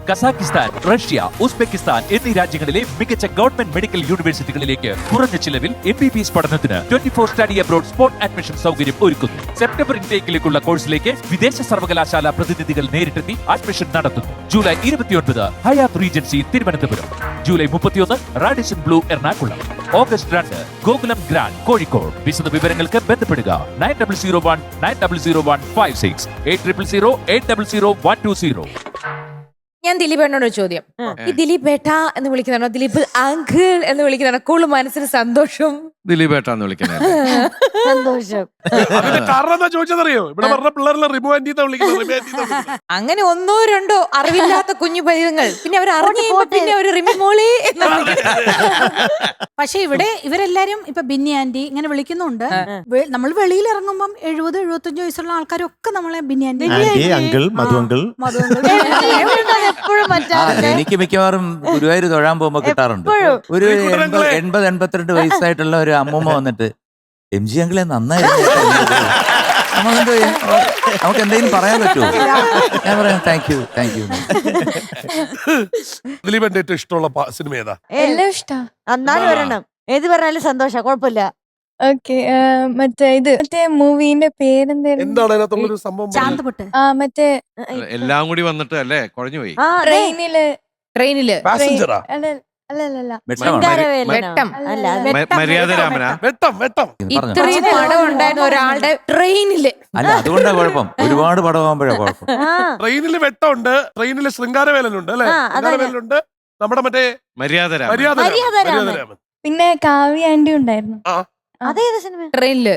Kazakhstan, Russia, Uzbekistan എന്നീ രാജ്യങ്ങളിലെ മികച്ച ഗവൺമെന്റ് മെഡിക്കൽ യൂണിവേഴ്സിറ്റികളിലേക്ക് കുറഞ്ഞ ചിലവിൽ MBBS പഠനത്തിന് 24 സ്റ്റഡി അബ്രോഡ് സ്പോട്ട് അഡ്മിഷൻ സൗകര്യം ഒരുക്കുന്നു. സെപ്റ്റംബർ ഇൻടേക്കിലേക്കുള്ള കോഴ്സിലേക്ക് വിദേശ സർവകലാശാല പ്രതിനിധികൾ നേരിട്ടെത്തി അഡ്മിഷൻ നടത്തുന്നു. July 29 Hyatt Regency Thiruvananthapuram, July 31 Radisson Blu Ernakulam, August 2 Gokulam grand Kozhikode. വിശദ വിവരങ്ങൾക്ക് ബന്ധപ്പെടുക 9001900156 8008000120. ഞാൻ ദിലീപേട്ടനോട് ഒരു ചോദ്യം. ഈ ദിലീപ് ബേട്ട എന്ന് വിളിക്കുന്നതാണോ ദിലീപ് അങ്കിൾ എന്ന് വിളിക്കുന്നതാണോ കൂടുതൽ മനസ്സിന് സന്തോഷം? ദിലീപേട്ടാന്ന് വിളിക്കണേ. സന്തോഷം. കാരണം എന്താ ചോദിച്ചതറിയോ? ഇവിടെ പറഞ്ഞ പിള്ളേരെല്ലാം റിമൂവ് വിളിക്കുന്നത്. അങ്ങനെ ഒന്നോ രണ്ടോ അറിവില്ലാത്ത കുഞ്ഞു പൈതങ്ങൾ പിന്നെ അവർ അറിഞ്ഞു പിന്നെ ഒരു റിമിമോളി. പക്ഷെ ഇവിടെ ഇവരെല്ലാരും ഇപ്പൊ ബിന്നി ആന്റി ഇങ്ങനെ വിളിക്കുന്നുണ്ട്. നമ്മൾ വെളിയിൽ ഇറങ്ങുമ്പം 70-75 വയസ്സുള്ള ആൾക്കാരൊക്കെ നമ്മളെ ബിന്നി ആന്റി, അങ്കിൾ, മധു അങ്കിൾ. എപ്പോഴും എനിക്ക് മിക്കവാറും ഗുരുവായൂർ തൊഴാൻ പോകുമ്പോ കിട്ടാറുണ്ട്. ഒരു 80-82 വയസ്സായിട്ടുള്ള ഒരു അമ്മൂമ്മ വന്നിട്ട് MG അങ്കിളെ നന്നായിരുന്നു, നമുക്ക് എന്തെങ്കിലും പറയാൻ പറ്റുമോ? ഞാൻ പറയാം താങ്ക് യു. ദിലീപന്റെ ഏറ്റവും ഇഷ്ടമുള്ള സിനിമ ഏതാ? എല്ലാം ഇഷ്ടം. എന്നാലും വരണം, ഏത് പറഞ്ഞാലും സന്തോഷം, കുഴപ്പമില്ല. ഓക്കെ, മറ്റേ മൂവിന്റെ പേരെന്തായിരുന്നു? എന്താണ് അതിനകത്തുള്ളൊരു സംഭവം? ചാന്തുപൊട്ട്. മറ്റേ എല്ലാം കൂടി വന്നിട്ട് അല്ലേ കുഴഞ്ഞു പോയി. ട്രെയിനില് പാസഞ്ചറാ? അല്ലല്ല, വെട്ടം. മര്യാദ രാമനാ? വെട്ടം. ഇത്രയും പടം ഉണ്ടായിരുന്ന ഒരാളുടെ ട്രെയിനില്. അല്ല, അതുകൊണ്ടാ കുഴപ്പം. ഒരുപാട് പടമാകുമ്പോഴാ കുഴപ്പം. ട്രെയിനില് വെട്ടമുണ്ട്, ട്രെയിനില് ശൃംഗാരവേലനുണ്ട് അല്ലെ? ശൃംഗാരവേലനുണ്ട്, നമ്മുടെ മറ്റേ മര്യാദ രാമൻ. മര്യാദരാമൻ. പിന്നെ കാവ്യ ആന്റി ഉണ്ടായിരുന്നു. അതേത് സിനിമ? ട്രെയിനില്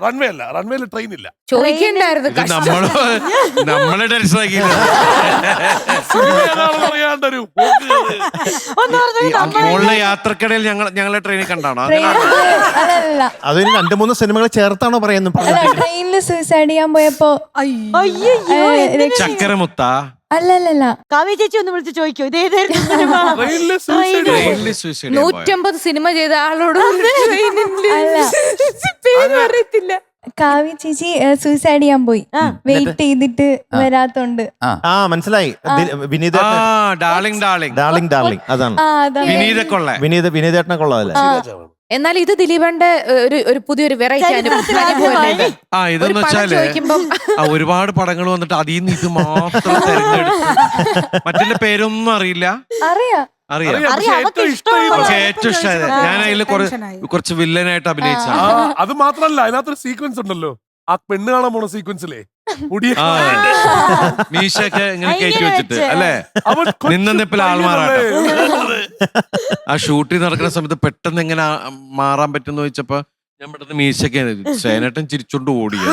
റൺവേ അല്ല, റൺവേയില് ട്രെയിൻ ഇല്ല. ചോദിക്കണ്ടായിരുന്നു. നമ്മളെ ടെൻഷൻ ആക്കിയില്ല. മോളിലെ യാത്രക്കിടയിൽ ഞങ്ങളെ ട്രെയിനിൽ കണ്ടാണോ? അല്ലല്ല, അതൊരു 2-3 സിനിമകൾ ചേർത്താണോ പറയുന്നത്? ട്രെയിനില് സൂസൈഡ് ചെയ്യാൻ പോയപ്പോ ചക്കരമുത്ത. അല്ലല്ല, കാവ്യ ചേച്ചി ഒന്ന് വിളിച്ച് ചോദിക്കോ ഇതേതായിരുന്നു സിനിമ? 150 സിനിമ ചെയ്ത ആളോട് പേര് അറിയത്തില്ല. കാവ്യ ചേച്ചി സൂസൈഡ് ചെയ്യാൻ പോയി, വെയിറ്റ് ചെയ്തിട്ട് വരാത്തോണ്ട്. മനസ്സിലായി. വിനീത ഡാർലിംഗ് അതാണ്. വിനീതേട്ടനെ കൊള്ളാമല്ലേ? എന്നാൽ ഇത് ദിലീപന്റെ ഒരു പുതിയൊരു വെറൈറ്റി ഇതെന്ന് വെച്ചാല് ഒരുപാട് പടങ്ങൾ വന്നിട്ട് അതിൽ നിന്ന് ഇത് മാത്രം തെരഞ്ഞെടുത്തു. മറ്റേ പേരൊന്നും അറിയില്ല. അറിയാം. ഏറ്റവും ഇഷ്ടമായത് ഞാൻ അതിൽ കുറച്ച് വില്ലനായിട്ട് അഭിനയിച്ച. അത് മാത്രല്ല, അതിനകത്തൊരു സീക്വൻസ് ഉണ്ടല്ലോ, ആ പെണ്ണ് കാണാൻ പോണ സീക്വൻസിലെ മീശയൊക്കെ ഇങ്ങനെ കയറ്റി വെച്ചിട്ട് അല്ലേ, നിന്നിപ്പിൽ ആൾമാറാട്ടോ. ആ ഷൂട്ടിംഗ് നടക്കുന്ന സമയത്ത് പെട്ടെന്ന് എങ്ങനെ മാറാൻ പറ്റുന്ന ചോദിച്ചപ്പോ ഞാൻ പെട്ടെന്ന് മീശയൊക്കെ സേനേട്ടൻ ചിരിച്ചോണ്ട് ഓടിയ.